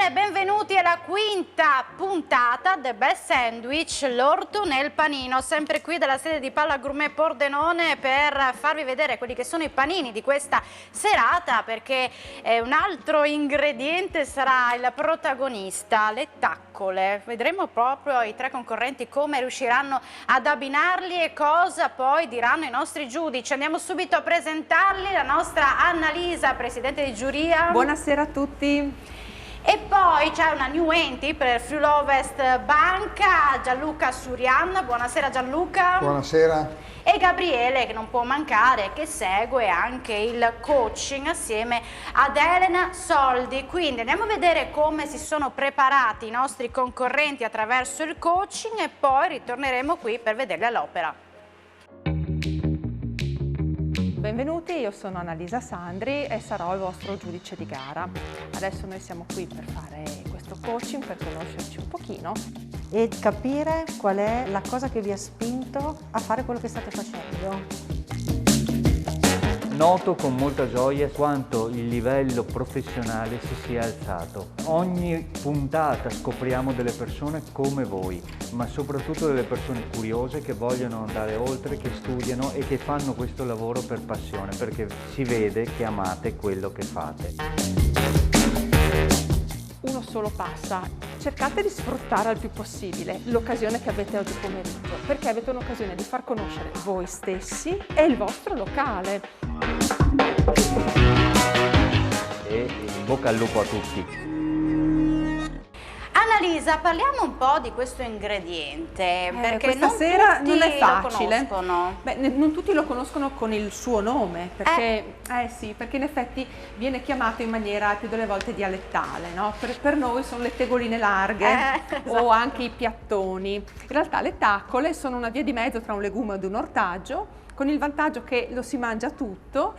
bene, benvenuti alla quinta puntata del Best Sandwich, l'orto nel panino, sempre qui dalla sede di Palla Gourmet Pordenone per farvi vedere quelli che sono i panini di questa serata, perché un altro ingrediente sarà il protagonista, le taccole. Vedremo proprio i tre concorrenti come riusciranno ad abbinarli e cosa poi diranno i nostri giudici. Andiamo subito a presentarli, la nostra Annalisa, presidente di giuria. Buonasera a tutti. E poi c'è una new entry per Friuli Ovest Banca, Gianluca Surian. Buonasera Gianluca. Buonasera. E Gabriele, che non può mancare, che segue anche il coaching assieme ad Elena Soldi. Quindi andiamo a vedere come si sono preparati i nostri concorrenti attraverso il coaching e poi ritorneremo qui per vederli all'opera. Benvenuti, io sono Annalisa Sandri e sarò il vostro giudice di gara. Adesso noi siamo qui per fare questo coaching, per conoscerci un pochino e capire qual è la cosa che vi ha spinto a fare quello che state facendo. Noto con molta gioia quanto il livello professionale si sia alzato. Ogni puntata scopriamo delle persone come voi, ma soprattutto delle persone curiose che vogliono andare oltre, che studiano e che fanno questo lavoro per passione, perché si vede che amate quello che fate. Uno solo passa. Cercate di sfruttare al più possibile l'occasione che avete oggi pomeriggio, perché avete un'occasione di far conoscere voi stessi e il vostro locale. E in bocca al lupo a tutti. Annalisa, parliamo un po' di questo ingrediente, perché questa non sera tutti non è facile. lo conoscono. Beh, non tutti lo conoscono con il suo nome, perché, sì, perché in effetti viene chiamato in maniera più delle volte dialettale, no? Per noi sono le tegoline larghe o anche i piattoni. In realtà le taccole sono una via di mezzo tra un legume ed un ortaggio, con il vantaggio che lo si mangia tutto,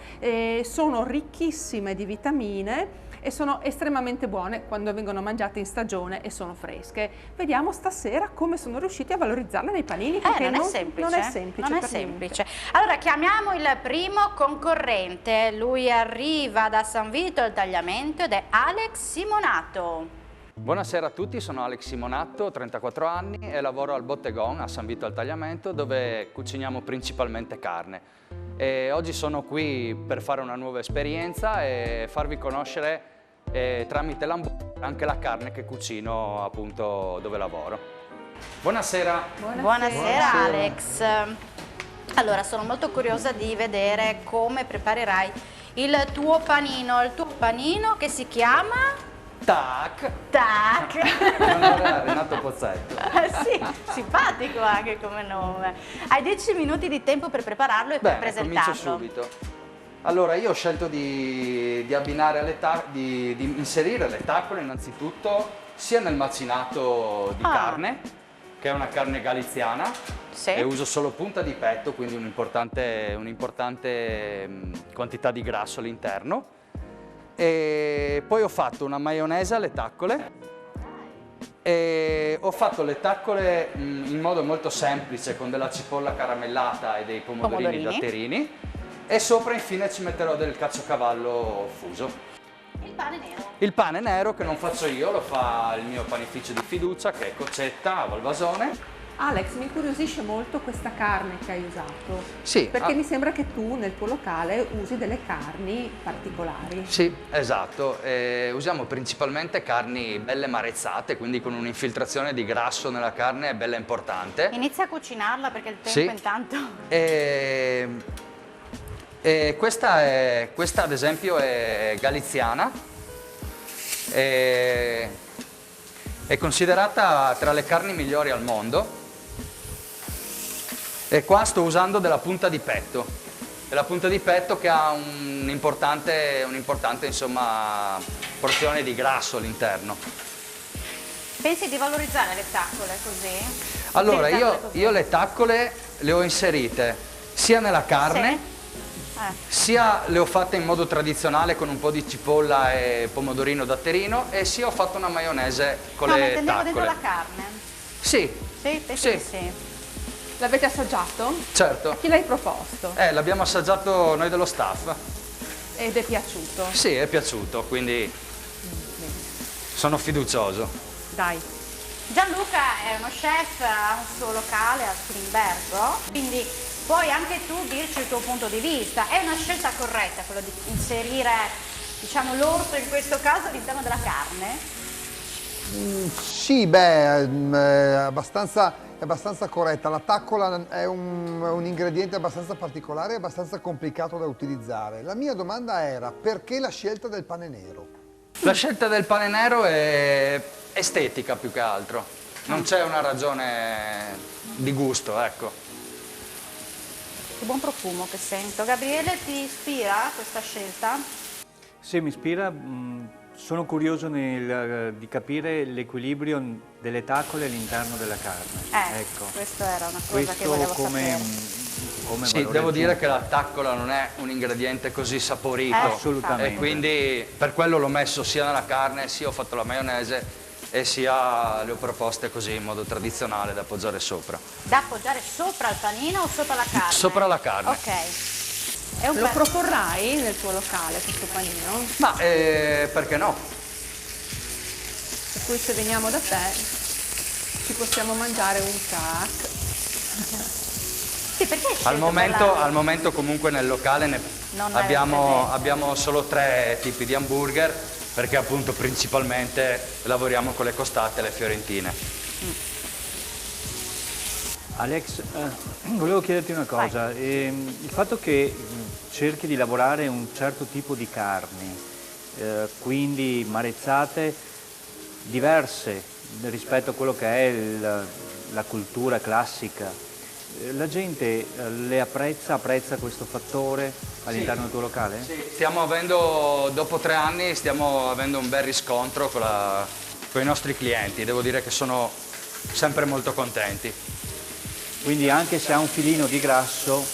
sono ricchissime di vitamine e sono estremamente buone quando vengono mangiate in stagione e sono fresche. Vediamo stasera come sono riusciti a valorizzarle nei panini, perché non è semplice. Non è semplice. Allora chiamiamo il primo concorrente, lui arriva da San Vito al Tagliamento ed è Alex Simonato. Buonasera a tutti, sono Alex Simonato, ho 34 anni e lavoro al Bottegon a San Vito al Tagliamento, dove cuciniamo principalmente carne. E oggi sono qui per fare una nuova esperienza e farvi conoscere tramite l'hamburger anche la carne che cucino appunto dove lavoro. Buonasera. Buonasera Alex. Allora, sono molto curiosa di vedere come preparerai il tuo panino che si chiama... Tac! Renato Pozzetto. Sì, simpatico anche come nome. Hai 10 minuti di tempo per prepararlo e per presentarlo. Comincio subito. Allora, io ho scelto di abbinare di inserire le taccole innanzitutto sia nel macinato di carne, che è una carne galiziana, e uso solo punta di petto, quindi un'importante quantità di grasso all'interno. E poi ho fatto una maionese alle taccole e ho fatto le taccole in modo molto semplice con della cipolla caramellata e dei pomodorini datterini e sopra infine ci metterò del caciocavallo fuso. Il pane nero? Il pane nero che non faccio io, lo fa il mio panificio di fiducia che è Coccetta a Valvasone. Alex, mi incuriosisce molto questa carne che hai usato, Sì, perché mi sembra che tu nel tuo locale usi delle carni particolari. Sì, esatto, usiamo principalmente carni belle marezzate, quindi con un'infiltrazione di grasso nella carne bella importante. Inizia a cucinarla perché il tempo intanto... Questa ad esempio è galiziana, è considerata tra le carni migliori al mondo. E qua sto usando della punta di petto, che ha un'importante insomma, porzione di grasso all'interno. Pensi di valorizzare le taccole così? Allora, io le taccole le ho inserite sia nella carne, sia le ho fatte in modo tradizionale con un po' di cipolla e pomodorino datterino, e sia ho fatto una maionese con le taccole. Ma dentro la carne? Sì. Sì. L'avete assaggiato? Certo. A chi l'hai proposto? L'abbiamo assaggiato noi dello staff. Ed è piaciuto? Sì, è piaciuto, quindi Sono fiducioso. Dai. Gianluca è uno chef, ha un suo locale a Spilimbergo, quindi puoi anche tu dirci il tuo punto di vista. È una scelta corretta quello di inserire, diciamo, l'orto in questo caso all'interno della carne? Sì, beh, è abbastanza corretta. La taccola è un ingrediente abbastanza particolare e abbastanza complicato da utilizzare. La mia domanda era: perché la scelta del pane nero? La scelta del pane nero è estetica più che altro, non c'è una ragione di gusto, ecco. Che buon profumo che sento. Gabriele, ti ispira questa scelta? Se mi ispira, sono curioso di capire l'equilibrio delle taccole all'interno della carne. Ecco. Questa era una cosa che volevo sapere. Come Sì, valore devo dire aggiunto. che la taccola non è un ingrediente così saporito. Assolutamente. E quindi per quello l'ho messo sia nella carne, sia ho fatto la maionese e sia le ho proposte così in modo tradizionale da appoggiare sopra. Da appoggiare sopra il panino o sopra la carne? Sopra la carne. Ok. È un Lo proporrai nel tuo locale questo panino? Ma perché no? Per cui se veniamo da te ci possiamo mangiare un tac. Sì, perché hai scelto Al momento comunque nel locale Non hai presente. abbiamo solo 3 tipi di hamburger perché appunto principalmente lavoriamo con le costate e le fiorentine. Alex, volevo chiederti una cosa. Il fatto che cerchi di lavorare un certo tipo di carni, quindi marezzate diverse rispetto a quello che è la cultura classica, la gente le apprezza questo fattore all'interno del tuo locale? Stiamo avendo, dopo 3 anni, stiamo avendo un bel riscontro con i nostri clienti, devo dire che sono sempre molto contenti. Quindi anche se ha un filino di grasso,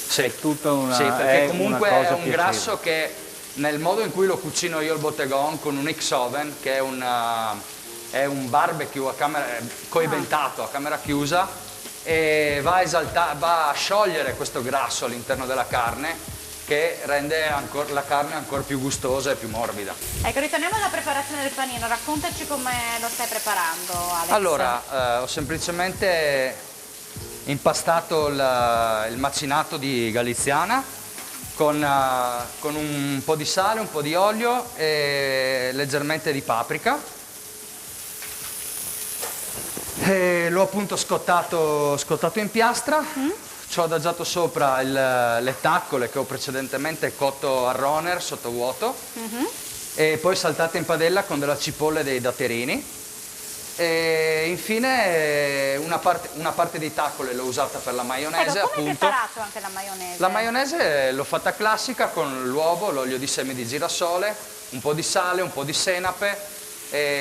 Sì, è tutta una, sì, perché è comunque una cosa è un piacevole. grasso che nel modo in cui lo cucino io il bottegon con un X-oven, che è un barbecue coibentato a camera chiusa, e va a sciogliere questo grasso all'interno della carne che rende la carne ancora più gustosa e più morbida. Ecco, ritorniamo alla preparazione del panino. Raccontaci come lo stai preparando, Alex. Allora, ho semplicemente impastato il macinato di Galiziana con un po' di sale, un po' di olio e leggermente di paprika. E l'ho appunto scottato in piastra, ci ho adagiato sopra le taccole che ho precedentemente cotto a roner sottovuoto e poi saltate in padella con della cipolla e dei datterini. E infine una parte di taccole l'ho usata per la maionese. Ecco, come hai appunto. preparato anche la maionese? La maionese l'ho fatta classica con l'uovo, l'olio di semi di girasole, un po' di sale, un po' di senape,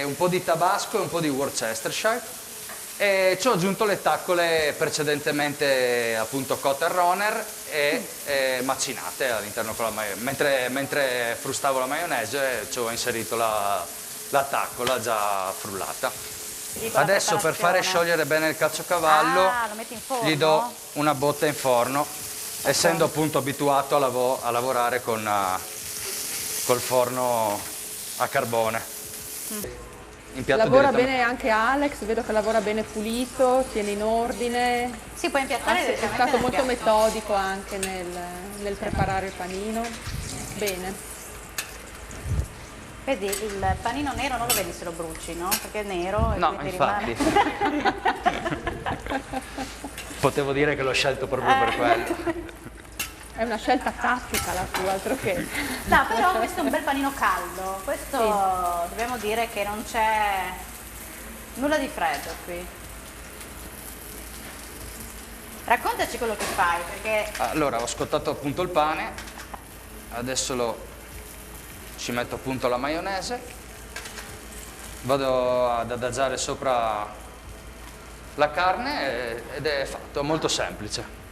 un po' di tabasco e un po' di Worcestershire. E ci ho aggiunto le taccole precedentemente appunto cotte al roner e macinate all'interno con la maionese. Mentre frustavo la maionese ci ho inserito la taccola già frullata. Dico la Adesso per fare preparazione. sciogliere bene il caciocavallo lo metti in forno? gli do una botta in forno, essendo appunto abituato a lavorare col forno a carbone. Impiatto Lavora direttamente. bene anche Alex, vedo che lavora bene pulito, tiene in ordine. Si può impiattare È direttamente stato nel molto piatto. metodico anche nel preparare il panino. Bene. Vedi, il panino nero non lo vedi se lo bruci, no? Perché è nero e No, quindi infatti. rimane... Potevo dire che l'ho scelto proprio per quello. È una scelta tattica la tua, altro che. No, però questo è un bel panino caldo. Questo dobbiamo dire che non c'è nulla di freddo qui. Raccontaci quello che fai, perché Allora, ho scottato appunto il pane, adesso ci metto appunto la maionese, vado ad adagiare sopra la carne ed è fatto, molto semplice.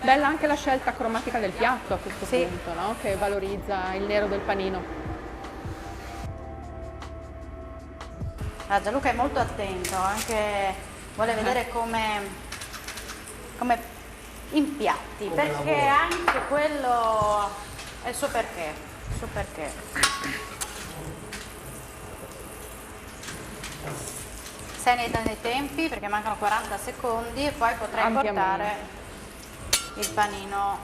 Bella anche la scelta cromatica del piatto a questo Sì. punto, no? Che valorizza il nero del panino. Gianluca è molto attento, anche vuole vedere come impiatti, perché anche quello è il suo perché. Sei nei tempi perché mancano 40 secondi e poi potrai Ampiamente. portare il panino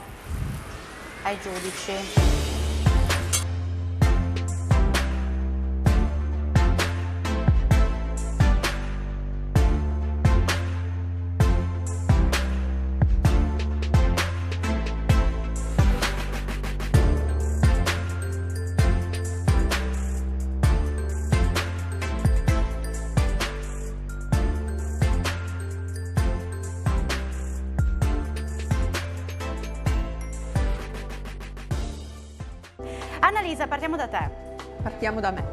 ai giudici. Annalisa, partiamo da te. Partiamo da me.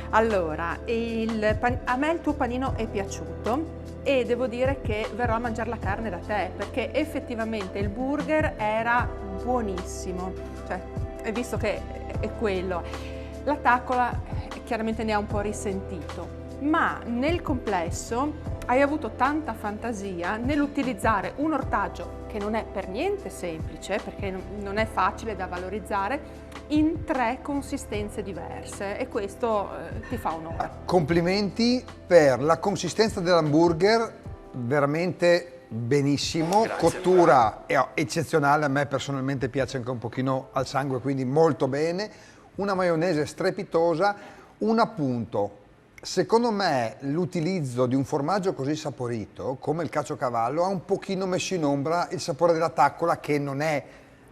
Allora, a me il tuo panino è piaciuto e devo dire che verrò a mangiare la carne da te perché effettivamente il burger era buonissimo, cioè, hai visto che è quello. La taccola chiaramente ne ha un po' risentito, ma nel complesso hai avuto tanta fantasia nell'utilizzare un ortaggio che non è per niente semplice perché non è facile da valorizzare in 3 consistenze diverse e questo ti fa onore. Complimenti per la consistenza dell'hamburger, veramente benissimo, cottura è eccezionale, a me personalmente piace anche un pochino al sangue, quindi molto bene, una maionese strepitosa, un appunto. Secondo me l'utilizzo di un formaggio così saporito come il caciocavallo ha un pochino messo in ombra il sapore della taccola che non è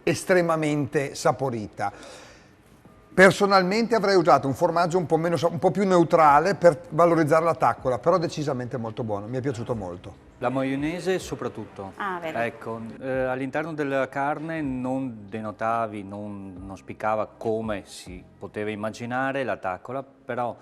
estremamente saporita. Personalmente avrei usato un formaggio un po' più neutrale per valorizzare la taccola, però decisamente molto buono, mi è piaciuto molto. La maionese soprattutto. Ah, vedi. Ecco, all'interno della carne non denotavi, non spiccava come si poteva immaginare la taccola, però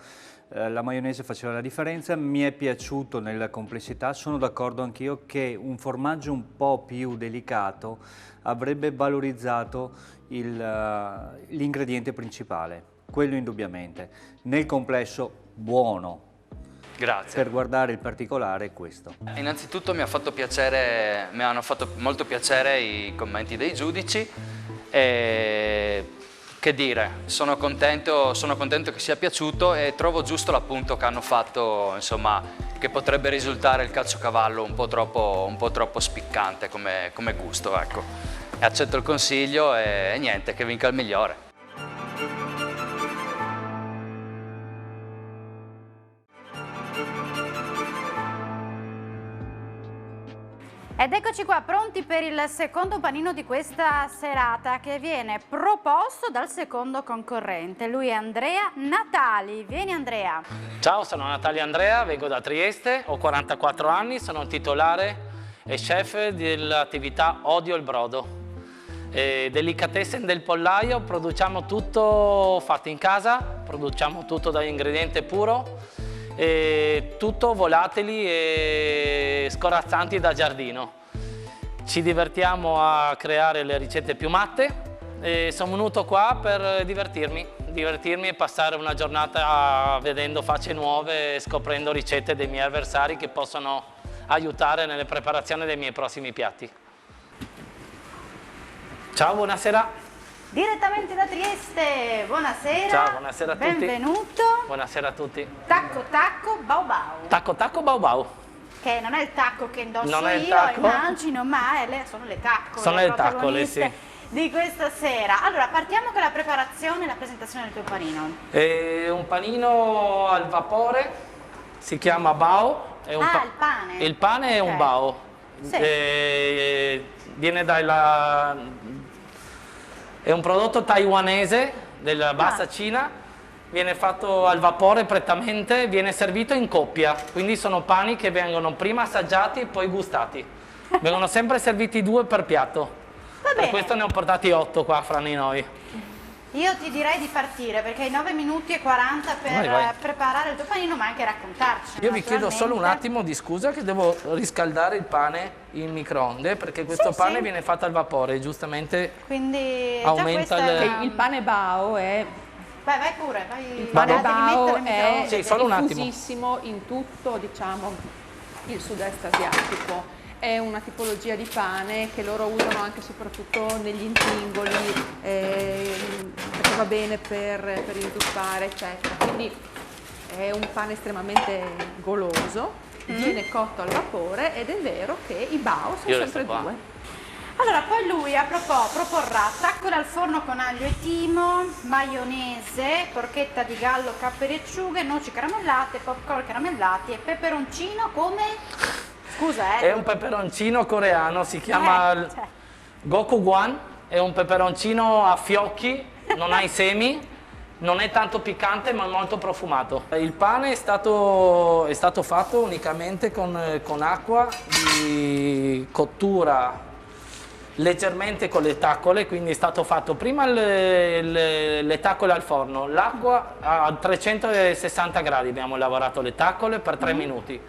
la maionese faceva la differenza, mi è piaciuto nella complessità, sono d'accordo anch'io che un formaggio un po' più delicato avrebbe valorizzato l'ingrediente principale, quello indubbiamente. Nel complesso buono. Grazie. Per guardare il particolare è questo. Innanzitutto mi hanno fatto molto piacere i commenti dei giudici e che dire, sono contento che sia piaciuto e trovo giusto l'appunto che hanno fatto, insomma, che potrebbe risultare il caciocavallo un po' troppo spiccante come gusto, ecco. E accetto il consiglio e niente, che vinca il migliore. Ed eccoci qua, pronti per il secondo panino di questa serata che viene proposto dal secondo concorrente. Lui è Andrea Natali. Vieni Andrea. Ciao, sono Natali Andrea, vengo da Trieste, ho 44 anni, sono titolare e chef dell'attività Odio il Brodo. Delicatessen del pollaio, produciamo tutto fatto in casa, produciamo tutto da ingrediente puro, tutto volatili e scorazzanti da giardino. Ci divertiamo a creare le ricette più matte e sono venuto qua per divertirmi e passare una giornata vedendo facce nuove e scoprendo ricette dei miei avversari che possono aiutare nelle preparazioni dei miei prossimi piatti. Ciao, buonasera. Direttamente da Trieste, buonasera. Ciao, buonasera a tutti. Benvenuto. Buonasera a tutti. Tacco tacco bau bau. Tacco tacco bau bau. Che non è il tacco che indosso Non è il io, tacco. immagino, ma sono le taccole. Sono le taccole, sì. Di questa sera. Allora, partiamo con la preparazione e la presentazione del tuo panino. È un panino al vapore, si chiama bao. È il pane. Il pane è Ok. un bao. Sì. Viene è un prodotto taiwanese della bassa Cina, viene fatto al vapore prettamente, viene servito in coppia, quindi sono pani che vengono prima assaggiati e poi gustati. Vengono sempre serviti 2 per piatto. Va bene. Per questo ne ho portati 8 qua fra di noi. Io ti direi di partire perché hai 9 minuti e 40 per Vai. preparare il tuo panino, ma anche raccontarci. Io vi chiedo solo un naturalmente. attimo di scusa che devo riscaldare il pane in microonde perché questo Sì, pane sì. viene fatto al vapore, giustamente Quindi aumenta già questa è il- una- Il pane bao è Vai pure, vai. Il pane devi bao mettere in è microonde. Sì, solo un attimo. diffusissimo in tutto, diciamo, il sud-est asiatico. È una tipologia di pane che loro usano anche e soprattutto negli intingoli, perché va bene per inzuppare, eccetera. Quindi è un pane estremamente goloso, viene cotto al vapore ed è vero che i bao sono Io sempre resto qua. 2. Allora, poi lui proporrà taccola al forno con aglio e timo, maionese, porchetta di gallo, capperi e acciughe, noci caramellate, popcorn caramellati e peperoncino come? Scusa, È un peperoncino coreano, si chiama cioè. Gokugwan, è un peperoncino a fiocchi, non ha i semi, non è tanto piccante ma molto profumato. Il pane è stato fatto unicamente con acqua di cottura leggermente con le taccole, quindi è stato fatto prima le taccole al forno, l'acqua a 360 gradi abbiamo lavorato le taccole per 3 minuti.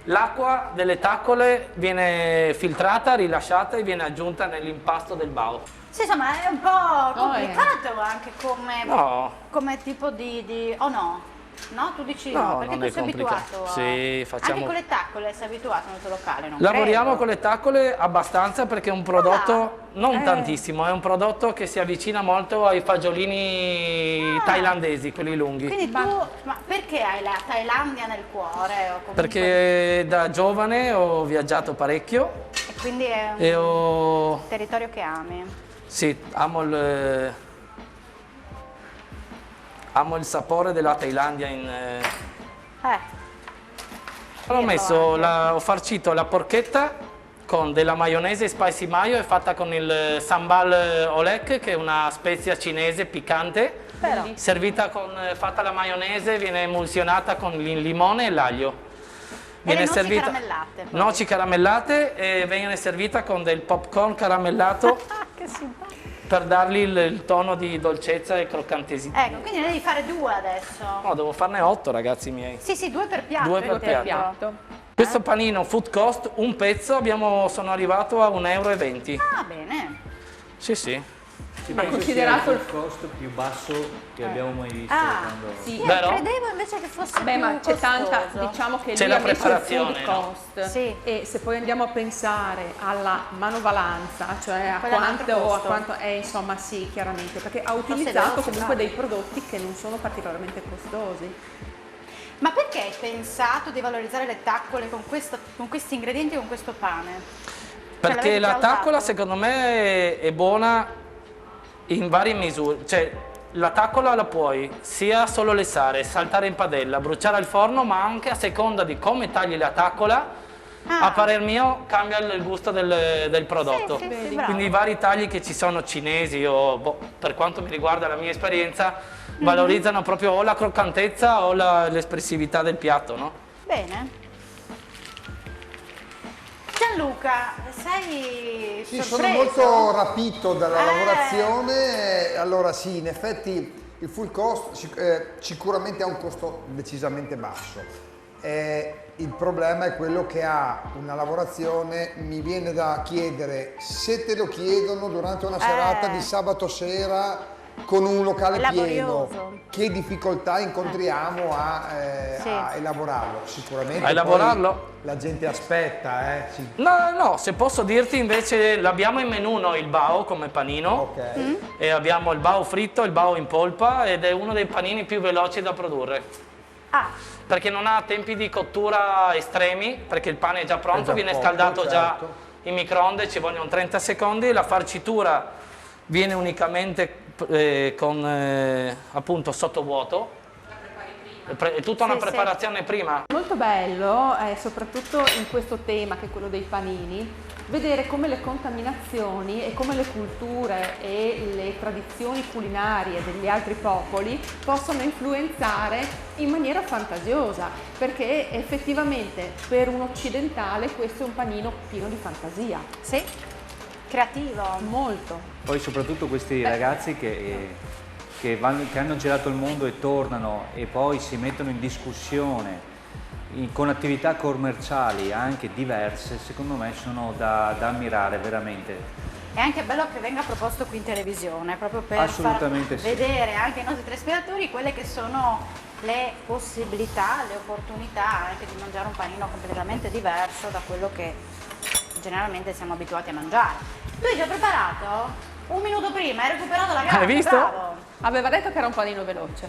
L'acqua delle taccole viene filtrata, rilasciata e viene aggiunta nell'impasto del bao. Sì, insomma, è un po' complicato anche come tipo di... o no? No, tu dici no, perché non tu è sei complicato. abituato a... Sì, facciamo... Anche con le taccole sei abituato nel tuo locale, non Lavoriamo credo. con le taccole abbastanza perché è un prodotto, non tantissimo, è un prodotto che si avvicina molto ai fagiolini thailandesi, quelli lunghi. Quindi tu, ma perché hai la Thailandia nel cuore? O comunque... Perché da giovane ho viaggiato parecchio E quindi è un e ho... territorio che ami. Sì, amo il sapore della Thailandia ho farcito la porchetta con della maionese spicy mayo, è fatta con il sambal olek, che è una spezia cinese piccante, fatta la maionese, viene emulsionata con il limone e l'aglio. Viene servita caramellate. Poi. Noci caramellate e viene servita con del popcorn caramellato. Che simpatico. Per dargli il tono di dolcezza e croccantesità. Ecco, quindi ne devi fare 2 adesso. No, devo farne 8, ragazzi miei. Sì, 2 per piatto. 2 per per piatto. Questo panino food cost, un pezzo, sono arrivato a 1,20 €. Ah, bene. Sì, sì. Ma considerato il costo più basso che abbiamo mai visto. sì. Io Vero? credevo invece che fosse più Ma c'è tanta, costoso. diciamo che C'è lì la ha messo il preparazione, food no? cost. Sì. E se poi andiamo a pensare alla manovalanza, cioè a Quello è un altro costo. quanto è, insomma sì, chiaramente, perché ha devo utilizzato comunque sapere. dei prodotti che non sono particolarmente costosi. Ma perché hai pensato di valorizzare le taccole con questi ingredienti e con questo pane? Cioè, Perché l'avete la già taccola usato? secondo me è buona in varie misure. Cioè, la taccola la puoi sia solo lessare, saltare in padella, bruciare al forno, ma anche a seconda di come tagli la taccola, a parer mio cambia il gusto del prodotto. Sì, bravo. Quindi i vari tagli che ci sono cinesi o per quanto mi riguarda la mia esperienza valorizzano proprio o la croccantezza o l'espressività del piatto, no? Bene. Gianluca, sei Sì, sorpreso? sono molto rapito dalla lavorazione. Allora sì, in effetti il full cost sicuramente ha un costo decisamente basso. Il problema è quello che ha una lavorazione, mi viene da chiedere se te lo chiedono durante una serata di sabato sera con un locale È pieno, laborioso. che difficoltà incontriamo a elaborarlo? Sicuramente A elaborarlo? poi la gente aspetta. No, se posso dirti invece l'abbiamo in menù noi il bao come panino. Ok. E abbiamo il bao fritto, il bao in polpa ed è uno dei panini più veloci da produrre. Perché non ha tempi di cottura estremi, perché il pane è già pronto, È già viene cotto, scaldato già certo. in microonde, ci vogliono 30 secondi, la farcitura viene unicamente con appunto sottovuoto. È tutta una preparazione prima. Molto bello, soprattutto in questo tema che è quello dei panini, vedere come le contaminazioni e come le culture e le tradizioni culinarie degli altri popoli possono influenzare in maniera fantasiosa, perché effettivamente per un occidentale questo è un panino pieno di fantasia. Sì, creativo. Molto. Poi soprattutto questi ragazzi che hanno girato il mondo e tornano e poi si mettono in discussione con attività commerciali anche diverse, secondo me sono da ammirare veramente. È anche bello che venga proposto qui in televisione, proprio per Assolutamente far sì. vedere anche ai nostri telespettatori quelle che sono le possibilità, le opportunità anche di mangiare un panino completamente diverso da quello che generalmente siamo abituati a mangiare. Tu hai già preparato? Un minuto prima, hai recuperato la gara. Hai visto? Bravo. Aveva detto che era un panino veloce.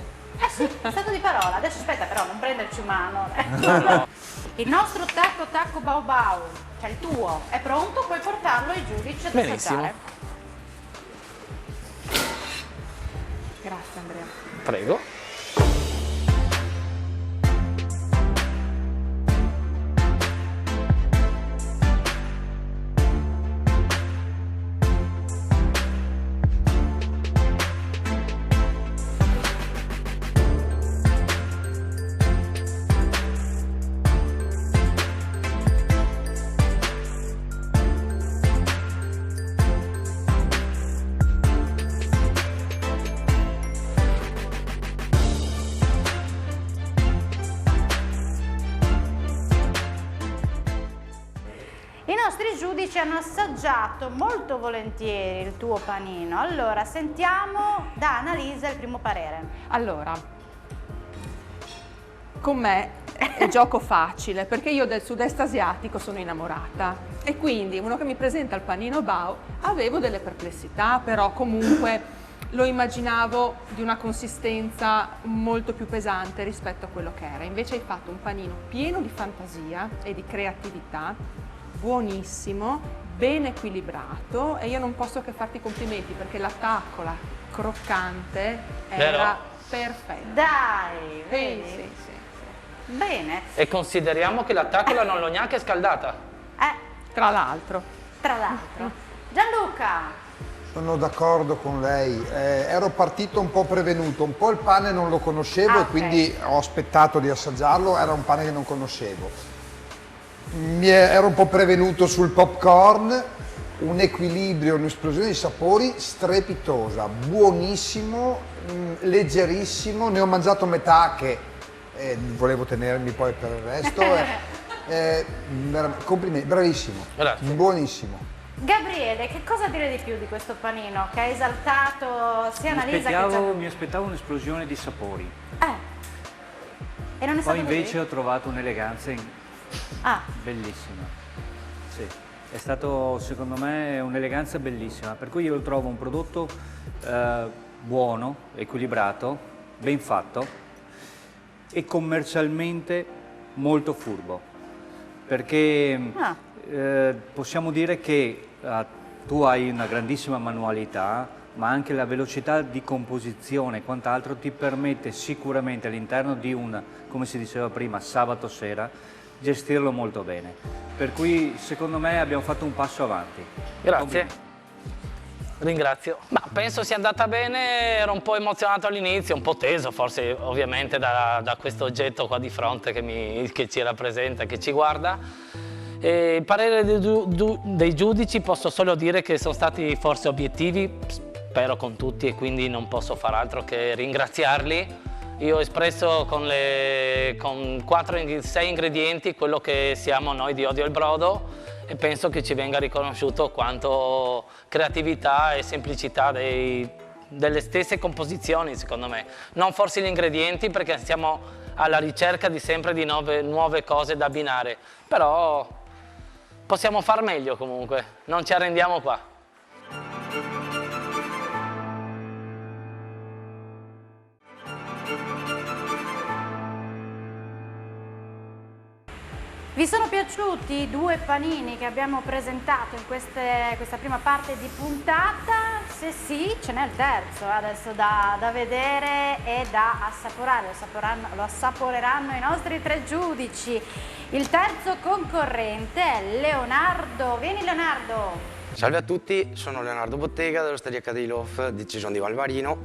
Sì, è stato di parola. Adesso aspetta però, non prenderci mano. Il nostro tacco bau bau, cioè il tuo, è pronto, puoi portarlo ai giudici ad Benissimo. assaggiare. Grazie Andrea. Prego. I nostri giudici hanno assaggiato molto volentieri il tuo panino. Allora, sentiamo da Annalisa il primo parere. Allora, con me è gioco facile perché io del sud-est asiatico sono innamorata e quindi uno che mi presenta il panino bao avevo delle perplessità, però comunque lo immaginavo di una consistenza molto più pesante rispetto a quello che era. Invece hai fatto un panino pieno di fantasia e di creatività, buonissimo, ben equilibrato e io non posso che farti i complimenti perché la taccola croccante era Vero? perfetta. Dai, vedi? Sì. Bene. E consideriamo che la taccola non l'ho neanche scaldata. Tra l'altro. Tra l'altro. Gianluca, Sono d'accordo con lei, ero partito un po' prevenuto, un po' il pane non lo conoscevo Ah, e quindi ho aspettato di assaggiarlo, era un pane che non conoscevo. Ero un po' prevenuto sul popcorn, un equilibrio, un'esplosione di sapori strepitosa, buonissimo, leggerissimo, ne ho mangiato metà che volevo tenermi poi per il resto. Complimenti, bravissimo, Grazie. buonissimo. Gabriele, che cosa dire di più di questo panino che ha esaltato sia Annalisa che Gianluca? Mi aspettavo un'esplosione di sapori, E non è stato poi invece così? ho trovato un'eleganza bellissima. Sì, è stato secondo me un'eleganza bellissima, per cui io lo trovo un prodotto buono, equilibrato, ben fatto e commercialmente molto furbo, perché possiamo dire che tu hai una grandissima manualità, ma anche la velocità di composizione e quant'altro ti permette sicuramente all'interno di un, come si diceva prima, sabato sera, gestirlo molto bene. Per cui secondo me abbiamo fatto un passo avanti. Grazie. Ringrazio. Ma penso sia andata bene, ero un po' emozionato all'inizio, un po' teso forse ovviamente da questo oggetto qua di fronte che ci rappresenta, che ci guarda. E il parere dei giudici posso solo dire che sono stati forse obiettivi, spero con tutti, e quindi non posso far altro che ringraziarli. Io ho espresso con 6 ingredienti quello che siamo noi di Odio il Brodo e penso che ci venga riconosciuto quanto creatività e semplicità delle stesse composizioni, secondo me. Non forse gli ingredienti, perché stiamo alla ricerca di sempre di nuove cose da abbinare, però possiamo far meglio comunque, non ci arrendiamo qua. Vi sono piaciuti i 2 panini che abbiamo presentato in questa prima parte di puntata? Se sì, ce n'è il terzo adesso da vedere e da assaporare. Lo assaporeranno i nostri 3 giudici. Il terzo concorrente è Leonardo. Vieni Leonardo! Salve a tutti, sono Leonardo Bottega dell'Osteria Cadilhof di Cison di Valmarino.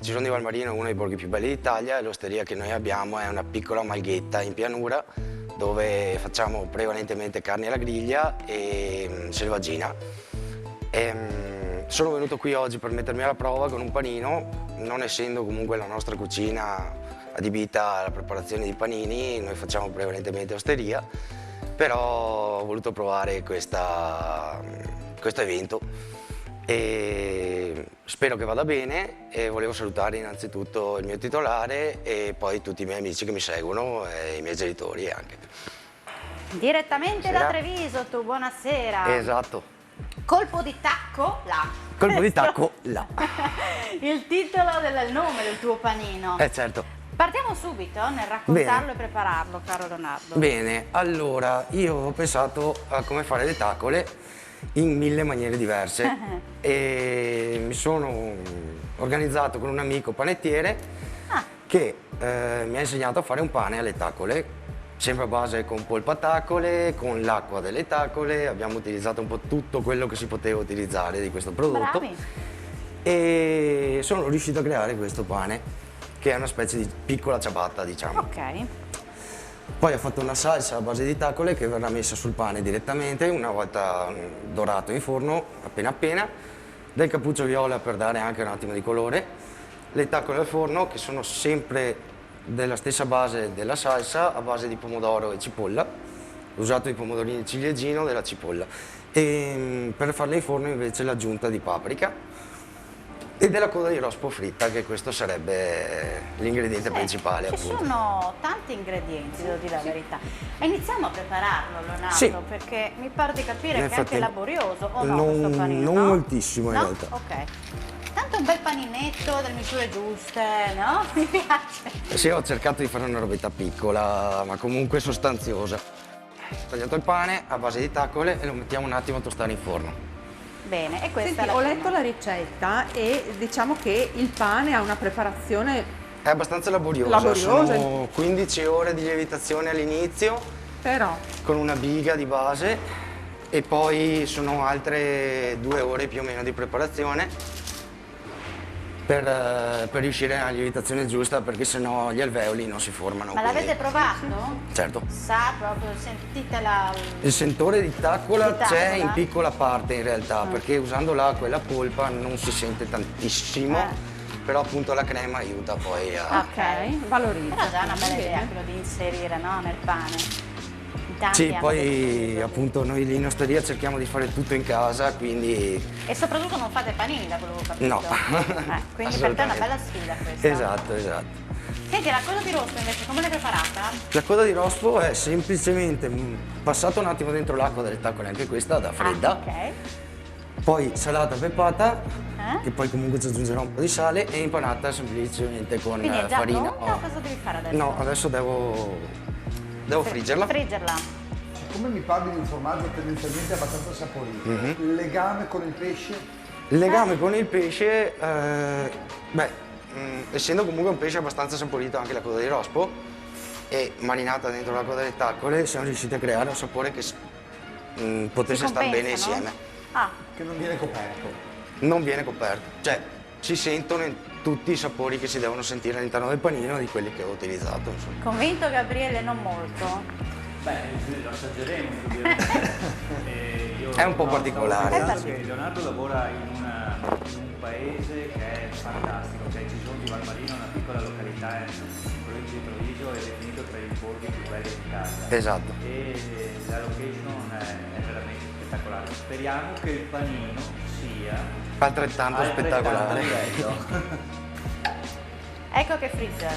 Cison di Valmarino è uno dei borghi più belli d'Italia e l'osteria che noi abbiamo è una piccola malghetta in pianura dove facciamo prevalentemente carne alla griglia e selvaggina. Sono venuto qui oggi per mettermi alla prova con un panino, non essendo comunque la nostra cucina adibita alla preparazione di panini, noi facciamo prevalentemente osteria, però ho voluto provare questo evento e spero che vada bene e volevo salutare innanzitutto il mio titolare e poi tutti i miei amici che mi seguono e i miei genitori anche. Direttamente da Treviso tu, buonasera. Esatto. Colpo di tacco là. Colpo di tacco là. Il titolo del nome del tuo panino. Certo. Partiamo subito nel raccontarlo Bene. e prepararlo, caro Leonardo. Bene, allora io ho pensato a come fare le tacole in 1000 maniere diverse e mi sono organizzato con un amico panettiere che mi ha insegnato a fare un pane alle tacole, sempre a base con polpa tacole, con l'acqua delle tacole. Abbiamo utilizzato un po' tutto quello che si poteva utilizzare di questo prodotto. Bravi. E sono riuscito a creare questo pane che è una specie di piccola ciabatta, diciamo. Ok. Poi ho fatto una salsa a base di tacole che verrà messa sul pane direttamente una volta dorato in forno, appena appena, del cappuccio viola per dare anche un attimo di colore, le tacole al forno che sono sempre della stessa base della salsa, a base di pomodoro e cipolla. Ho usato i pomodorini ciliegino della cipolla e per farle in forno invece l'aggiunta di paprika e della coda di rospo fritta, che questo sarebbe l'ingrediente principale. Ci appunto. sono tanti ingredienti, devo dire la verità. E iniziamo a prepararlo, Leonardo, Sì. perché mi pare di capire In che è anche effetti laborioso, o no, non- questo panino? non no? moltissimo, in No? realtà. Ok. Tanto un bel paninetto, delle misure giuste, no? Mi piace. Sì, ho cercato di fare una robetta piccola, ma comunque sostanziosa. Ho tagliato il pane a base di tacole e lo mettiamo un attimo a tostare in forno. Bene, e questa Senti, è la ho prima. letto la ricetta e diciamo che il pane ha una preparazione, È abbastanza laboriosa, Laboriosa. sono 15 ore di lievitazione all'inizio però con una biga di base e poi sono altre 2 ore più o meno di preparazione per riuscire alla lievitazione giusta, perché sennò gli alveoli non si formano. Ma quindi- l'avete provato? Certo. Sa proprio, sentite la... Il sentore di taccola Di taccola? c'è in piccola parte in realtà, perché usando l'acqua e la polpa non si sente tantissimo, però appunto la crema aiuta poi a... ok, valorizza. Però già è una bella Bene. idea quello di inserire, no, nel pane. In tanti Sì, hanno poi deciso appunto noi lì in osteria cerchiamo di fare tutto in casa, quindi... E soprattutto non fate panini, da quello che ho capito. No. Quindi per te è una Assolutamente. bella sfida questa. Esatto, esatto. Senti, la coda di rospo invece come l'hai preparata? La coda di rospo è semplicemente passata un attimo dentro l'acqua delle tacole, anche questa da fredda, Ok. poi salata, peppata, Eh? che poi comunque ci aggiungerò un po' di sale, e impanata semplicemente con Quindi è già farina. pronta o cosa devi fare adesso? No, adesso devo friggerla. Friggerla. Siccome mi parli di un formaggio tendenzialmente abbastanza saporito, il legame con il pesce? Il legame con il pesce, essendo comunque un pesce abbastanza saporito anche la coda di rospo e marinata dentro l'acqua delle tacole, siamo riusciti a creare un sapore che potesse Si star bene compensano? insieme. Ah, Che non viene coperto. Non viene coperto, cioè si sentono in tutti i sapori che si devono sentire all'interno del panino di quelli che ho utilizzato. Insomma. convinto Gabriele non molto. Beh, lo assaggeremo. È un po' particolare. Leonardo lavora in un paese che è fantastico, cioè Cisone di Valmarino, una piccola località in provincia di Treviso, è definito tra i borghi più belli d'Italia. Esatto. E la location è veramente spettacolare. Speriamo che il panino sia Altrettanto spettacolare. bello. Ecco che freezer.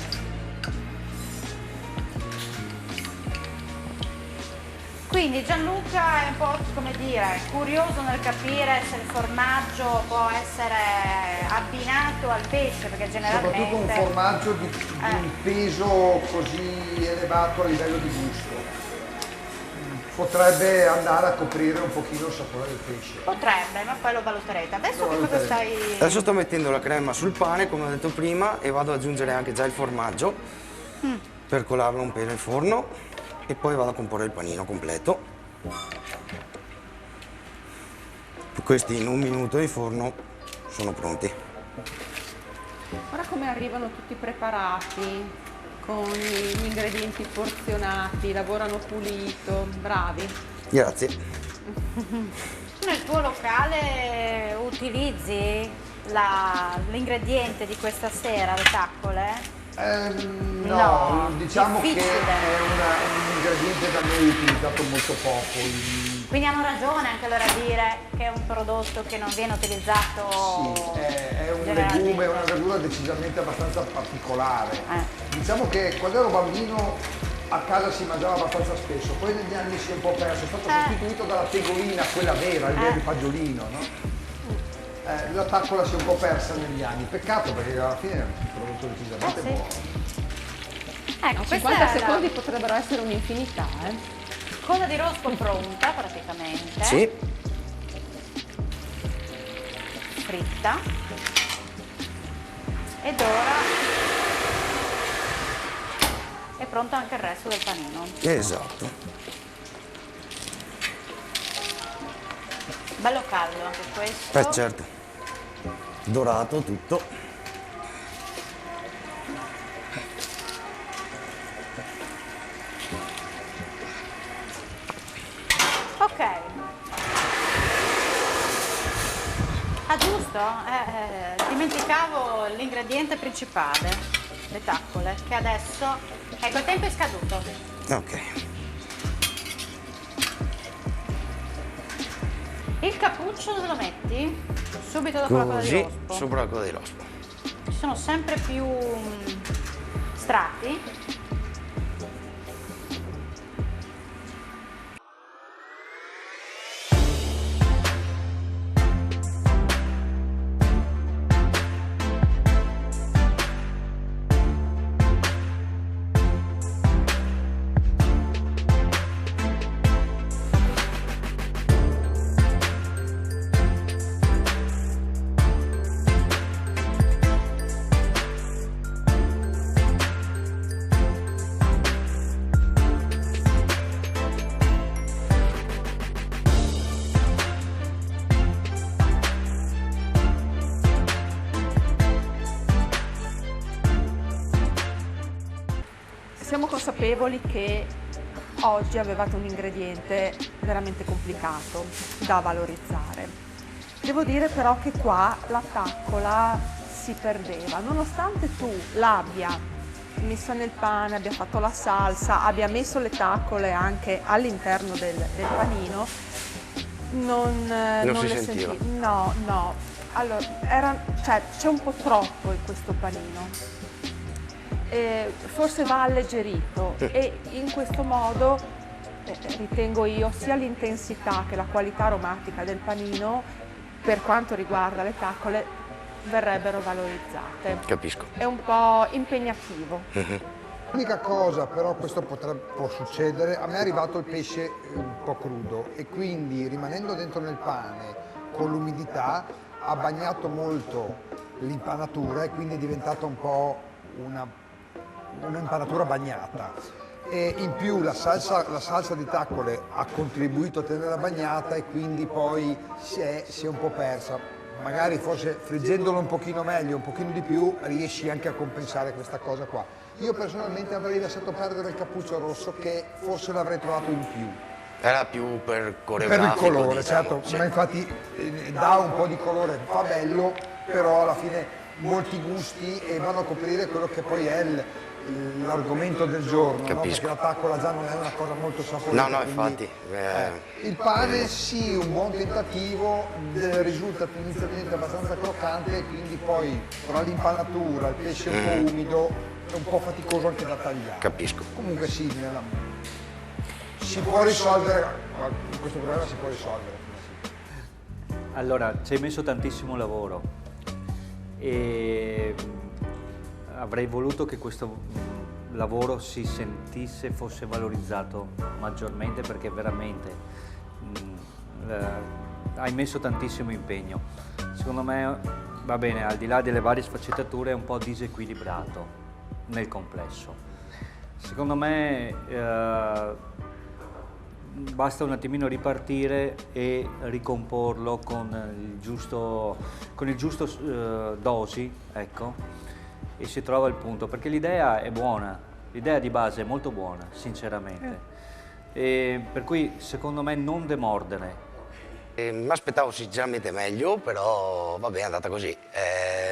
Quindi Gianluca è un po', come dire, curioso nel capire se il formaggio può essere abbinato al pesce, perché Soprattutto un generalmente... formaggio di un peso così elevato a livello di gusto. Potrebbe andare a coprire un pochino il sapore del pesce. Potrebbe, ma poi lo valuterete. Adesso Lo che cosa valuteremo. stai... Adesso sto mettendo la crema sul pane, come ho detto prima, e vado ad aggiungere anche già il formaggio per colarlo un pelo in forno e poi vado a comporre il panino completo. Questi in 1 minuto in forno sono pronti. Guarda come arrivano tutti preparati, con gli ingredienti porzionati, lavorano pulito, bravi. Grazie. Nel tuo locale utilizzi l'ingrediente di questa sera, le taccole? No, No, diciamo che difficile. è un ingrediente da noi utilizzato molto poco. Quindi hanno ragione anche allora a dire che è un prodotto che non viene utilizzato Sì, è un generalmente. legume, è una verdura decisamente abbastanza particolare. Diciamo che quando ero bambino a casa si mangiava abbastanza spesso, poi negli anni si è un po' perso, è stato sostituito dalla tegolina, quella vera, il vero fagiolino, no? La taccola si è un po' persa negli anni, peccato perché alla fine è un prodotto decisamente buono. Ecco, questa 50 è secondi potrebbero essere un'infinità, coda di rospo pronta praticamente. Sì, Fritta. Ed ora è pronto anche il resto del panino. esatto. Bello caldo anche questo. Certo. Dorato tutto. Ok. Ah, giusto? Dimenticavo l'ingrediente principale, le taccole, che adesso... Ecco, il tempo è scaduto. Ok. Il cappuccio dove lo metti? Subito dopo la coda di Così, rospo. sopra la coda di rospo. Ci sono sempre più strati. Siamo consapevoli che oggi avevate un ingrediente veramente complicato da valorizzare. Devo dire però che qua la taccola si perdeva, nonostante tu l'abbia messa nel pane, abbia fatto la salsa, abbia messo le taccole anche all'interno del panino, non si le sentiva. senti. No, no. Allora, c'è un po' troppo in questo panino. Forse va alleggerito e in questo modo ritengo io sia l'intensità che la qualità aromatica del panino per quanto riguarda le taccole verrebbero valorizzate. Capisco. È un po' impegnativo. L'unica cosa, però questo può succedere, a me è arrivato il pesce un po' crudo e quindi rimanendo dentro nel pane con l'umidità ha bagnato molto l'impanatura e quindi è diventata un po' un'impanatura bagnata. E in più la salsa di taccole ha contribuito a tenerla bagnata e quindi poi si è un po' persa. Magari forse friggendolo un pochino meglio, un pochino di più, riesci anche a compensare questa cosa qua. Io personalmente avrei lasciato perdere il cappuccio rosso che forse l'avrei trovato in più. Era più per Per coreografico, il colore, diciamo, certo, sì. ma infatti dà un po' di colore, fa bello, però alla fine molti gusti e vanno a coprire quello che poi è l'argomento del giorno, no? Perché la taccola già non è una cosa molto saporita. No, quindi, infatti. il pane sì, un buon tentativo, risulta inizialmente abbastanza croccante e quindi poi tra l'impanatura, il pesce un po' umido, è un po' faticoso anche da tagliare. Capisco. Comunque sì, si può risolvere, questo problema si può risolvere. Allora, ci hai messo tantissimo lavoro e avrei voluto che questo lavoro si sentisse, fosse valorizzato maggiormente perché veramente hai messo tantissimo impegno. Secondo me, va bene, al di là delle varie sfaccettature è un po' disequilibrato nel complesso. Secondo me basta un attimino ripartire e ricomporlo con il giusto dosi, ecco, e si trova il punto, perché l'idea è buona, l'idea di base è molto buona, sinceramente, e per cui secondo me non demordere. Mi aspettavo sinceramente meglio, però vabbè, è andata così,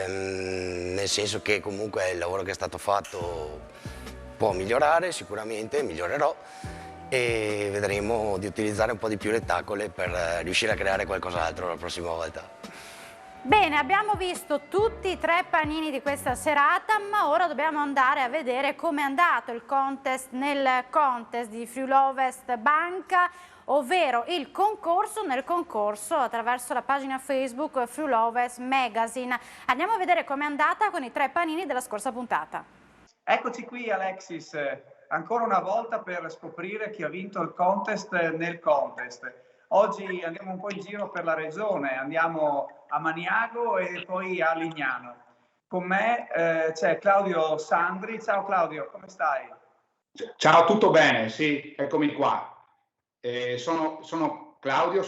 nel senso che comunque il lavoro che è stato fatto può migliorare, sicuramente migliorerò e vedremo di utilizzare un po' di più le taccole per riuscire a creare qualcos'altro la prossima volta. Bene, abbiamo visto tutti i 3 panini di questa serata, ma ora dobbiamo andare a vedere come è andato il contest nel contest di Friuli-Ovest Banca, ovvero il concorso nel concorso attraverso la pagina Facebook Friuli-Ovest Magazine. Andiamo a vedere com'è andata con i 3 panini della scorsa puntata. Eccoci qui Alexis, ancora una volta per scoprire chi ha vinto il contest nel contest. Oggi andiamo un po' in giro per la regione, andiamo a Maniago e poi a Lignano. Con me c'è Claudio Sandri. Ciao Claudio, come stai? Ciao, tutto bene? Sì, eccomi qua. Sono Claudio,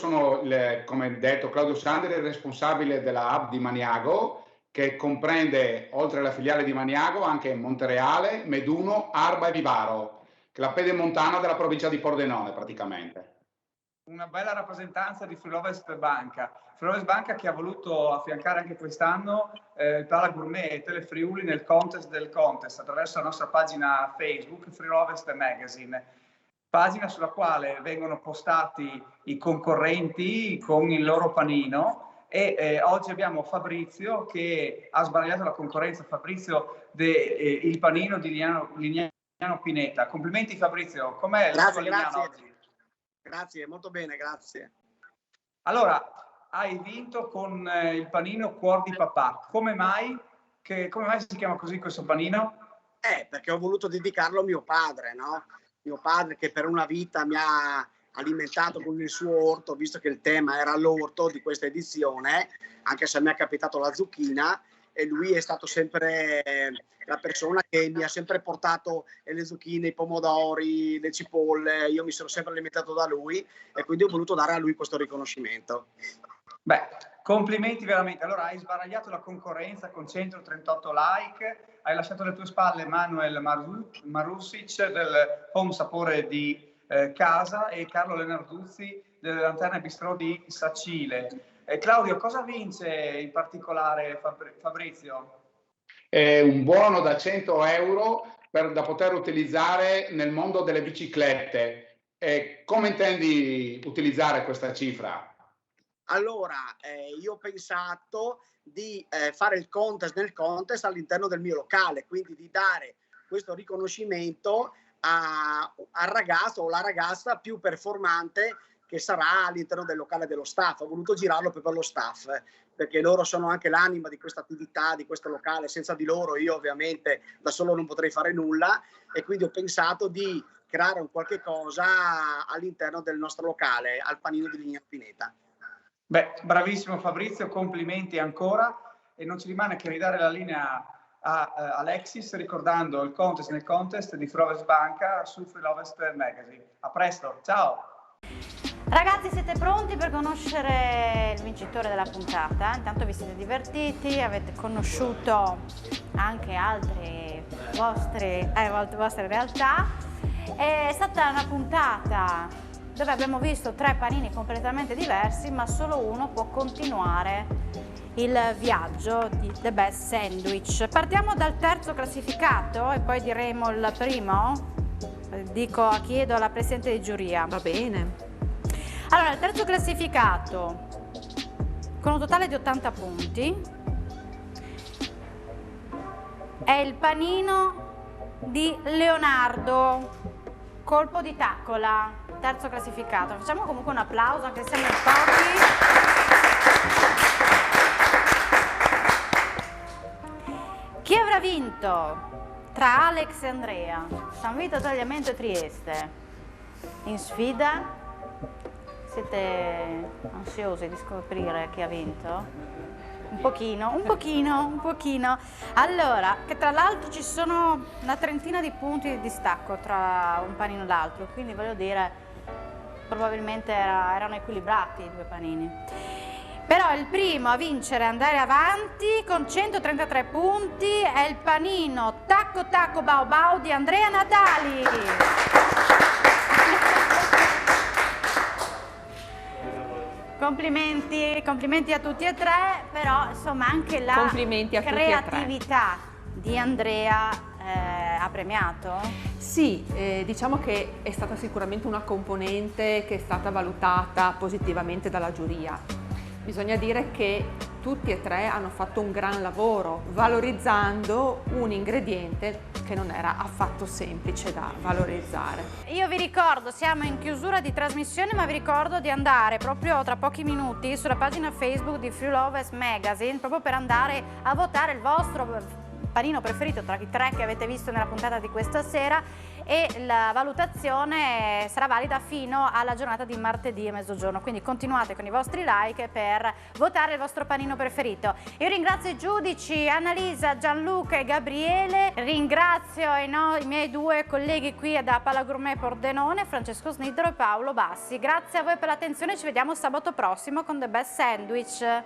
come detto, Claudio Sandri, il responsabile della hub di Maniago, che comprende, oltre alla filiale di Maniago, anche Montereale, Meduno, Arba e Vivaro, che è la pedemontana della provincia di Pordenone praticamente. Una bella rappresentanza di Friuli-Ovest Banca. Friuli-Ovest Banca che ha voluto affiancare anche quest'anno Pala Gourmet e Telefriuli nel contest del contest attraverso la nostra pagina Facebook Friuli-Ovest Magazine, pagina sulla quale vengono postati i concorrenti con il loro panino e oggi abbiamo Fabrizio che ha sbagliato la concorrenza. Fabrizio il panino di Lignano Pineta. Complimenti Fabrizio, com'è il tuo Lignano oggi? Grazie, molto bene, grazie. Allora, hai vinto con il panino Cuor di Papà. Come mai si chiama così questo panino? Perché ho voluto dedicarlo a mio padre, no? Mio padre che per una vita mi ha alimentato con il suo orto, visto che il tema era l'orto di questa edizione, anche se a me è capitato la zucchina, e lui è stato sempre la persona che mi ha sempre portato le zucchine, i pomodori, le cipolle. Io mi sono sempre alimentato da lui e quindi ho voluto dare a lui questo riconoscimento. Beh, complimenti veramente. Allora hai sbaragliato la concorrenza con 138 like, hai lasciato alle tue spalle Manuel Marusic del Home Sapore di Casa e Carlo Lenarduzzi delle Lanterne Bistrò di Sacile. Claudio, cosa vince in particolare Fabrizio? Un buono da 100 euro da poter utilizzare nel mondo delle biciclette. Come intendi utilizzare questa cifra? Allora, io ho pensato di fare il contest nel contest all'interno del mio locale, quindi di dare questo riconoscimento al ragazzo o la ragazza più performante che sarà all'interno del locale dello staff. Ho voluto girarlo per lo staff, perché loro sono anche l'anima di questa attività, di questo locale. Senza di loro io ovviamente da solo non potrei fare nulla e quindi ho pensato di creare un qualche cosa all'interno del nostro locale, al panino di Lignano Pineta. Beh, bravissimo Fabrizio, complimenti ancora e non ci rimane che ridare la linea a Alexis ricordando il contest nel contest di Friuli-Ovest Banca su Friuli-Ovest Magazine. A presto, ciao! Ragazzi, siete pronti per conoscere il vincitore della puntata? Intanto vi siete divertiti, avete conosciuto anche altre vostre realtà. È stata una puntata dove abbiamo visto 3 panini completamente diversi, ma solo uno può continuare il viaggio di The Best Sandwich. Partiamo dal terzo classificato e poi diremo il primo. Chiedo alla Presidente di giuria. Va bene. Allora, il terzo classificato con un totale di 80 punti è il panino di Leonardo, colpo di taccola, terzo classificato. Facciamo comunque un applauso anche se siamo in pochi. Chi avrà vinto tra Alex e Andrea, San Vito, Tagliamento e Trieste in sfida? Siete ansiosi di scoprire chi ha vinto? Un pochino. Allora, che tra l'altro ci sono una trentina di punti di distacco tra un panino e l'altro, quindi voglio dire, probabilmente erano equilibrati i 2 panini. Però il primo a vincere e andare avanti con 133 punti è il panino Tacco Tacco Bao Bao di Andrea Natali. Complimenti a tutti e 3, però insomma anche la creatività di Andrea ha premiato? Sì, diciamo che è stata sicuramente una componente che è stata valutata positivamente dalla giuria. Bisogna dire che tutti e tre hanno fatto un gran lavoro valorizzando un ingrediente che non era affatto semplice da valorizzare. Io vi ricordo, siamo in chiusura di trasmissione, ma vi ricordo di andare proprio tra pochi minuti sulla pagina Facebook di Frulovers Magazine, proprio per andare a votare il vostro panino preferito tra i 3 che avete visto nella puntata di questa sera, e la valutazione sarà valida fino alla giornata di martedì a mezzogiorno, quindi continuate con i vostri like per votare il vostro panino preferito. Io ringrazio i giudici Annalisa, Gianluca e Gabriele, ringrazio i miei 2 colleghi qui da Pala Gourmet Pordenone, Francesco Snidero e Paolo Bassi. Grazie a voi per l'attenzione, ci vediamo sabato prossimo con The Best Sandwich.